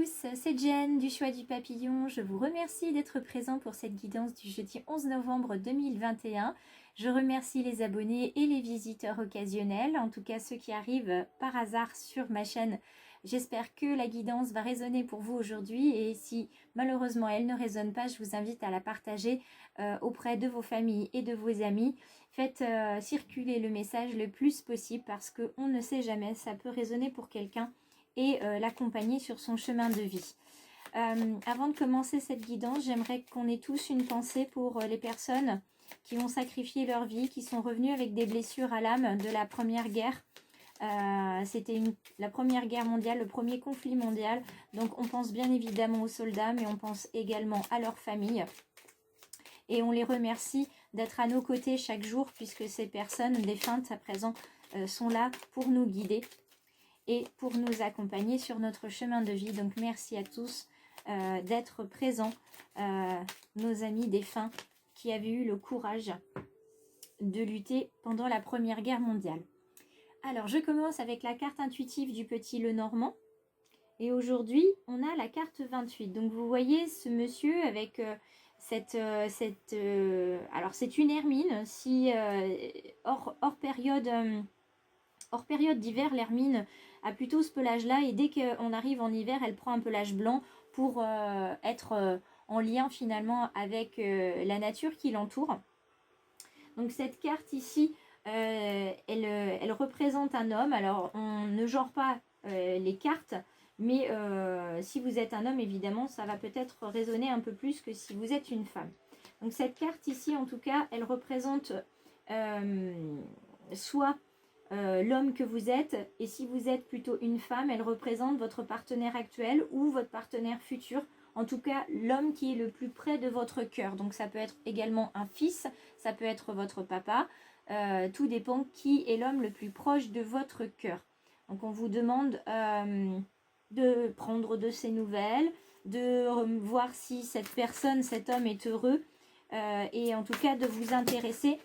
tous, c'est Jen du Choix du Papillon. Je vous remercie d'être présent pour cette guidance du jeudi 11 novembre 2021. Je remercie les abonnés et les visiteurs occasionnels, en tout cas ceux qui arrivent par hasard sur ma chaîne. J'espère que la guidance va résonner pour vous aujourd'hui et si malheureusement elle ne résonne pas, je vous invite à la partager auprès de vos familles et de vos amis. Faites circuler le message le plus possible parce qu'on ne sait jamais, ça peut résonner pour quelqu'un et l'accompagner sur son chemin de vie. Avant de commencer cette guidance, j'aimerais qu'on ait tous une pensée pour les personnes qui ont sacrifié leur vie, qui sont revenues avec des blessures à l'âme de la Première Guerre. C'était la Première Guerre mondiale, le premier conflit mondial. Donc on pense bien évidemment aux soldats, mais on pense également à leurs familles. Et on les remercie d'être à nos côtés chaque jour, puisque ces personnes défuntes à présent sont là pour nous guider et pour nous accompagner sur notre chemin de vie. Donc merci à tous d'être présents, nos amis défunts qui avaient eu le courage de lutter pendant la Première Guerre mondiale. Alors je commence avec la carte intuitive du petit Lenormand. Et aujourd'hui, on a la carte 28. Donc vous voyez ce monsieur avec alors c'est une hermine, si hors période d'hiver, l'hermine a plutôt ce pelage-là. Et dès qu'on arrive en hiver, elle prend un pelage blanc pour être en lien finalement avec la nature qui l'entoure. Donc cette carte ici, elle représente un homme. Alors on ne genre pas les cartes, mais si vous êtes un homme, évidemment, ça va peut-être résonner un peu plus que si vous êtes une femme. Donc cette carte ici, en tout cas, elle représente soit l'homme que vous êtes, et si vous êtes plutôt une femme, elle représente votre partenaire actuel ou votre partenaire futur. En tout cas, l'homme qui est le plus près de votre cœur. Donc ça peut être également un fils, ça peut être votre papa. Tout dépend qui est l'homme le plus proche de votre cœur. Donc on vous demande de prendre de ses nouvelles, de voir si cette personne, cet homme est heureux, et en tout cas de vous intéresser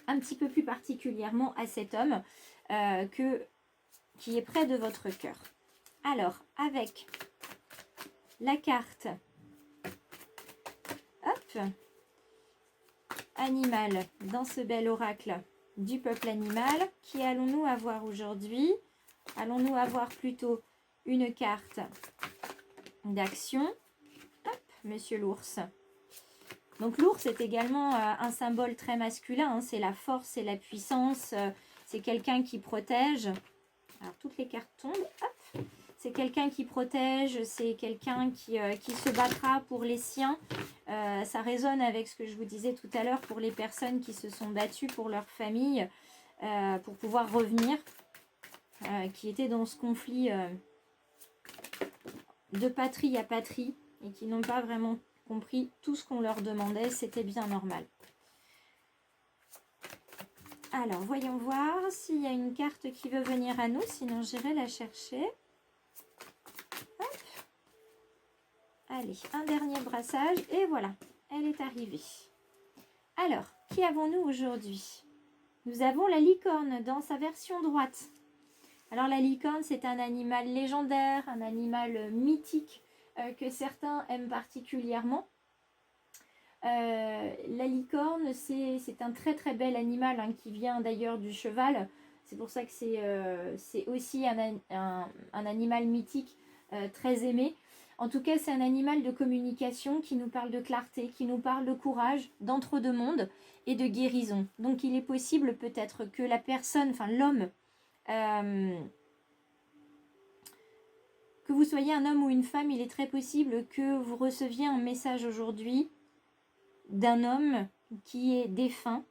un petit peu plus particulièrement à cet homme qui est près de votre cœur. Alors, avec la carte animal dans ce bel oracle du peuple animal, qui allons-nous avoir aujourd'hui? Allons-nous avoir plutôt une carte d'action? Monsieur l'ours. Donc l'ours est également un symbole très masculin, hein, c'est la force, c'est la puissance, c'est quelqu'un qui protège. Alors toutes les cartes tombent, hop. C'est quelqu'un qui protège, c'est quelqu'un qui se battra pour les siens. Ça résonne avec ce que je vous disais tout à l'heure pour les personnes qui se sont battues pour leur famille, pour pouvoir revenir, qui étaient dans ce conflit de patrie à patrie et qui n'ont pas vraiment compris tout ce qu'on leur demandait, c'était bien normal. Alors, voyons voir s'il y a une carte qui veut venir à nous, sinon j'irai la chercher. Hop. Allez, un dernier brassage, et voilà, elle est arrivée. Alors, qui avons-nous aujourd'hui? Nous avons la licorne dans sa version droite. Alors la licorne, c'est un animal légendaire, un animal mythique, que certains aiment particulièrement. La licorne, c'est un très très bel animal, hein, qui vient d'ailleurs du cheval. C'est pour ça que c'est aussi un animal mythique très aimé. En tout cas, c'est un animal de communication qui nous parle de clarté, qui nous parle de courage, d'entre-deux-mondes et de guérison. Donc il est possible peut-être que la personne, enfin l'homme, que vous soyez un homme ou une femme, il est très possible que vous receviez un message aujourd'hui d'un homme qui est défunt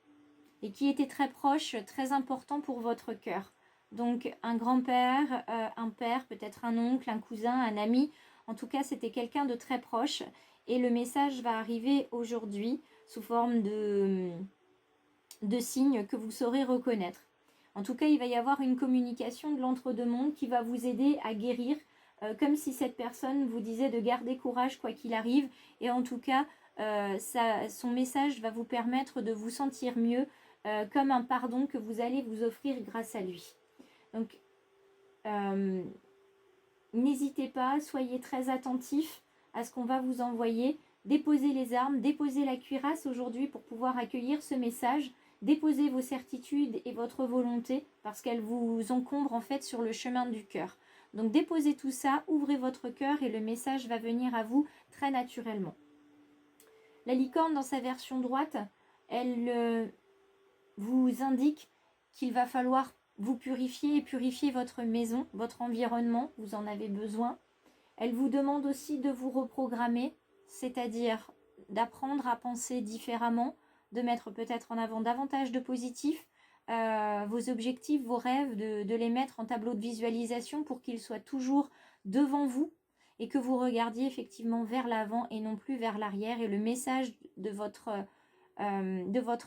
et qui était très proche, très important pour votre cœur. Donc un grand-père, un père, peut-être un oncle, un cousin, un ami. En tout cas, c'était quelqu'un de très proche. Et le message va arriver aujourd'hui sous forme de signes que vous saurez reconnaître. En tout cas, il va y avoir une communication de l'entre-deux-mondes qui va vous aider à guérir, comme si cette personne vous disait de garder courage quoi qu'il arrive. Et en tout cas, son message va vous permettre de vous sentir mieux, comme un pardon que vous allez vous offrir grâce à lui. Donc, n'hésitez pas, soyez très attentifs à ce qu'on va vous envoyer. Déposez les armes, déposez la cuirasse aujourd'hui pour pouvoir accueillir ce message. Déposez vos certitudes et votre volonté parce qu'elles vous encombrent en fait sur le chemin du cœur. Donc déposez tout ça, ouvrez votre cœur et le message va venir à vous très naturellement. La licorne dans sa version droite, elle vous indique qu'il va falloir vous purifier et purifier votre maison, votre environnement, vous en avez besoin. Elle vous demande aussi de vous reprogrammer, c'est-à-dire d'apprendre à penser différemment, de mettre peut-être en avant davantage de positif, vos objectifs, vos rêves, de les mettre en tableau de visualisation pour qu'ils soient toujours devant vous et que vous regardiez effectivement vers l'avant et non plus vers l'arrière. Et le message de votre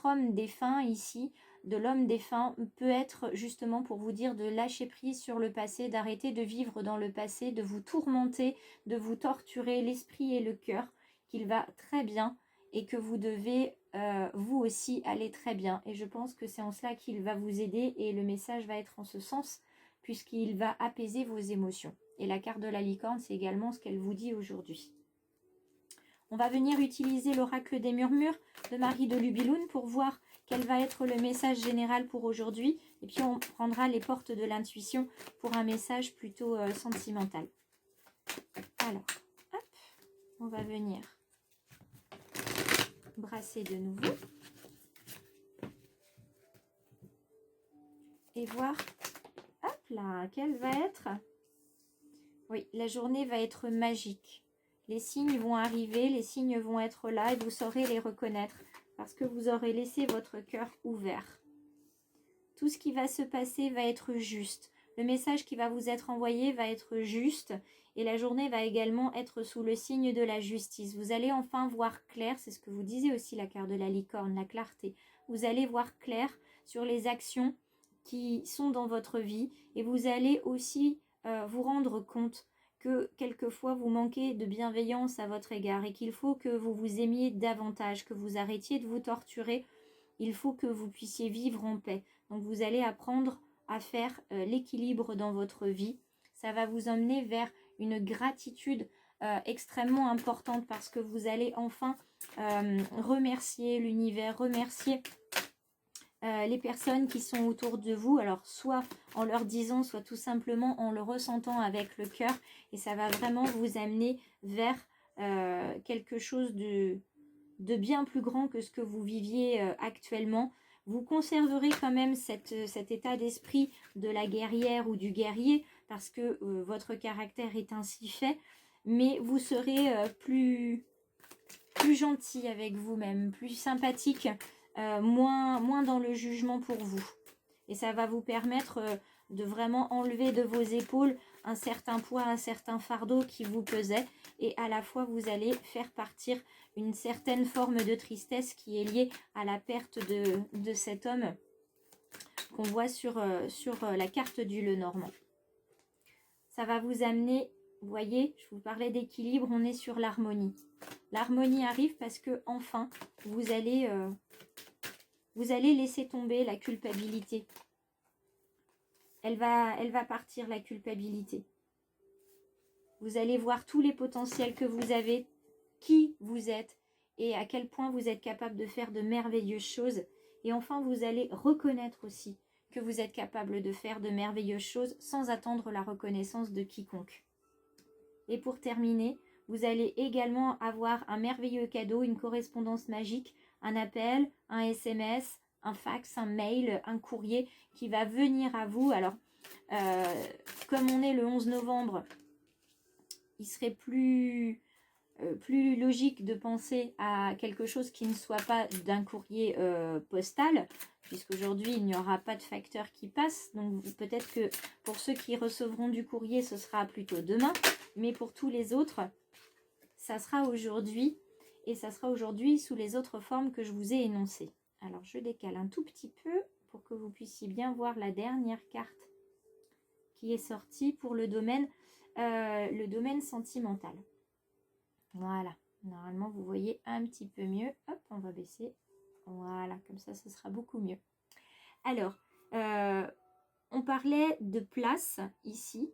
homme défunt ici, de l'homme défunt, peut être justement pour vous dire de lâcher prise sur le passé, d'arrêter de vivre dans le passé, de vous tourmenter, de vous torturer l'esprit et le cœur, qu'il va très bien et que vous devez vous aussi aller très bien. Et je pense que c'est en cela qu'il va vous aider et le message va être en ce sens puisqu'il va apaiser vos émotions. Et la carte de la licorne, c'est également ce qu'elle vous dit aujourd'hui. On va venir utiliser l'oracle des murmures de Marie de Lubiloun pour voir quel va être le message général pour aujourd'hui. Et puis on prendra les portes de l'intuition pour un message plutôt sentimental. Alors, hop, on va venir brasser de nouveau. Et voir, hop là, quelle va être... Oui, la journée va être magique. Les signes vont arriver, les signes vont être là et vous saurez les reconnaître parce que vous aurez laissé votre cœur ouvert. Tout ce qui va se passer va être juste. Le message qui va vous être envoyé va être juste et la journée va également être sous le signe de la justice. Vous allez enfin voir clair, c'est ce que vous disiez aussi la carte de la licorne, la clarté. Vous allez voir clair sur les actions qui sont dans votre vie et vous allez aussi vous rendre compte que quelquefois vous manquez de bienveillance à votre égard et qu'il faut que vous vous aimiez davantage, que vous arrêtiez de vous torturer. Il faut que vous puissiez vivre en paix. Donc vous allez apprendre à faire l'équilibre dans votre vie. Ça va vous emmener vers une gratitude extrêmement importante parce que vous allez enfin remercier l'univers, remercier les personnes qui sont autour de vous, alors soit en leur disant, soit tout simplement en le ressentant avec le cœur, et ça va vraiment vous amener vers quelque chose de bien plus grand que ce que vous viviez actuellement. Vous conserverez quand même cet état d'esprit de la guerrière ou du guerrier, parce que votre caractère est ainsi fait, mais vous serez plus gentil avec vous-même, plus sympathique, moins dans le jugement pour vous. Et ça va vous permettre de vraiment enlever de vos épaules un certain poids, un certain fardeau qui vous pesait. Et à la fois, vous allez faire partir une certaine forme de tristesse qui est liée à la perte de cet homme qu'on voit sur la carte du Lenormand. Ça va vous amener, vous voyez, je vous parlais d'équilibre, on est sur l'harmonie. L'harmonie arrive parce que enfin, vous allez laisser tomber la culpabilité. Elle va partir, la culpabilité. Vous allez voir tous les potentiels que vous avez, qui vous êtes et à quel point vous êtes capable de faire de merveilleuses choses. Et enfin, vous allez reconnaître aussi que vous êtes capable de faire de merveilleuses choses sans attendre la reconnaissance de quiconque. Et pour terminer, vous allez également avoir un merveilleux cadeau, une correspondance magique, un appel, un SMS, un fax, un mail, un courrier qui va venir à vous. Alors, comme on est le 11 novembre, il serait plus logique de penser à quelque chose qui ne soit pas d'un courrier postal, puisqu'aujourd'hui il n'y aura pas de facteur qui passe, donc peut-être que pour ceux qui recevront du courrier ce sera plutôt demain, mais pour tous les autres ça sera aujourd'hui, et ça sera aujourd'hui sous les autres formes que je vous ai énoncées. Alors je décale un tout petit peu pour que vous puissiez bien voir la dernière carte qui est sortie pour le domaine sentimental. Voilà, normalement vous voyez un petit peu mieux. Hop, on va baisser. Voilà, comme ça, ce sera beaucoup mieux. Alors, on parlait de place ici.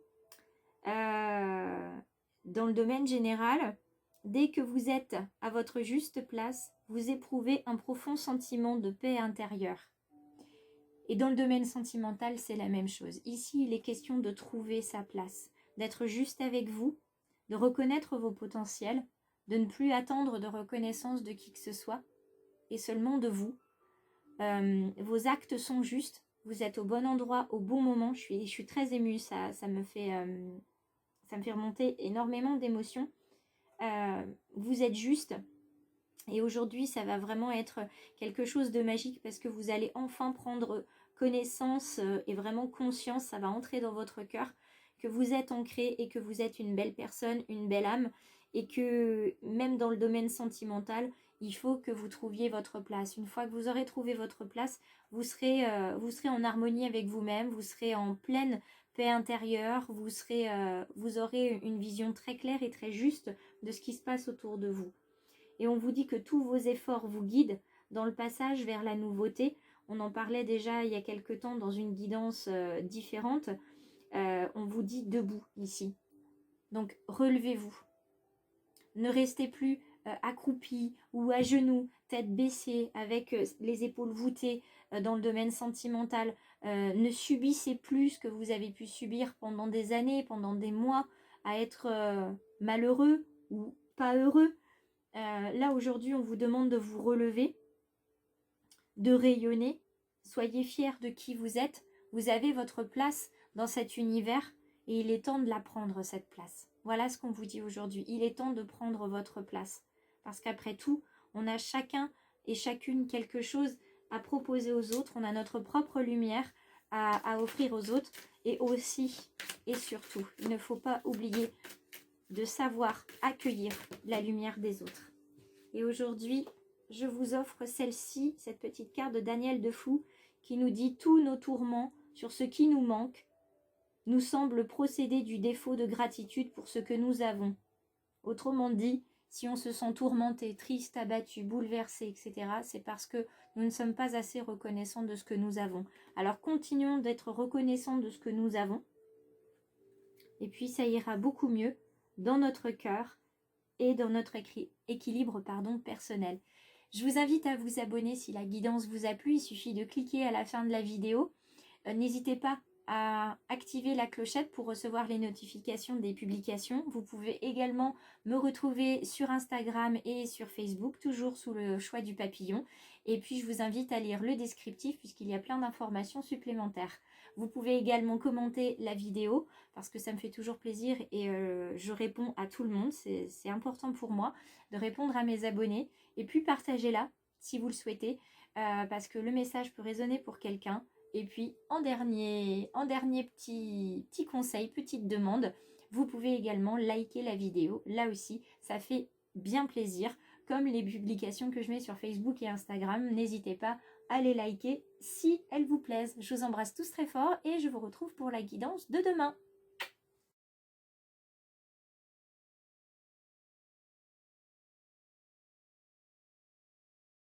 Dans le domaine général, dès que vous êtes à votre juste place, vous éprouvez un profond sentiment de paix intérieure. Et dans le domaine sentimental, c'est la même chose. Ici, il est question de trouver sa place, d'être juste avec vous, de reconnaître vos potentiels, de ne plus attendre de reconnaissance de qui que ce soit, et seulement de vous. Vos actes sont justes, vous êtes au bon endroit, au bon moment. Je suis très émue, ça me fait remonter énormément d'émotions. Vous êtes juste. Et aujourd'hui, ça va vraiment être quelque chose de magique parce que vous allez enfin prendre connaissance et vraiment conscience, ça va entrer dans votre cœur, que vous êtes ancré et que vous êtes une belle personne, une belle âme, et que même dans le domaine sentimental, il faut que vous trouviez votre place. Une fois que vous aurez trouvé votre place, vous serez en harmonie avec vous-même, vous serez en pleine paix intérieure, vous aurez une vision très claire et très juste de ce qui se passe autour de vous. Et on vous dit que tous vos efforts vous guident dans le passage vers la nouveauté. On en parlait déjà il y a quelque temps dans une guidance différente. On vous dit debout ici. Donc relevez-vous. Ne restez plus accroupi ou à genoux, tête baissée, avec les épaules voûtées dans le domaine sentimental. Ne subissez plus ce que vous avez pu subir pendant des années, pendant des mois, à être malheureux ou pas heureux. Là, aujourd'hui, on vous demande de vous relever, de rayonner. Soyez fiers de qui vous êtes. Vous avez votre place dans cet univers et il est temps de la prendre, cette place. Voilà ce qu'on vous dit aujourd'hui. Il est temps de prendre votre place. Parce qu'après tout, on a chacun et chacune quelque chose à proposer aux autres. On a notre propre lumière à offrir aux autres. Et aussi, et surtout, il ne faut pas oublier de savoir accueillir la lumière des autres. Et aujourd'hui, je vous offre celle-ci, cette petite carte de Daniel Defoe, qui nous dit « Tous nos tourments sur ce qui nous manque nous semblent procéder du défaut de gratitude pour ce que nous avons. » Autrement dit, si on se sent tourmenté, triste, abattu, bouleversé, etc., c'est parce que nous ne sommes pas assez reconnaissants de ce que nous avons. Alors continuons d'être reconnaissants de ce que nous avons, et puis ça ira beaucoup mieux dans notre cœur et dans notre équilibre personnel. Je vous invite à vous abonner si la guidance vous a plu. Il suffit de cliquer à la fin de la vidéo. N'hésitez pas à activer la clochette pour recevoir les notifications des publications. Vous pouvez également me retrouver sur Instagram et sur Facebook, toujours sous le choix du papillon. Et puis je vous invite à lire le descriptif puisqu'il y a plein d'informations supplémentaires. Vous pouvez également commenter la vidéo parce que ça me fait toujours plaisir et je réponds à tout le monde. C'est important pour moi de répondre à mes abonnés. Et puis partagez-la si vous le souhaitez parce que le message peut résonner pour quelqu'un. Et puis en dernier petit conseil, petite demande, vous pouvez également liker la vidéo. Là aussi, ça fait bien plaisir. Comme les publications que je mets sur Facebook et Instagram, n'hésitez pas à les liker si elles vous plaisent. Je vous embrasse tous très fort et je vous retrouve pour la guidance de demain.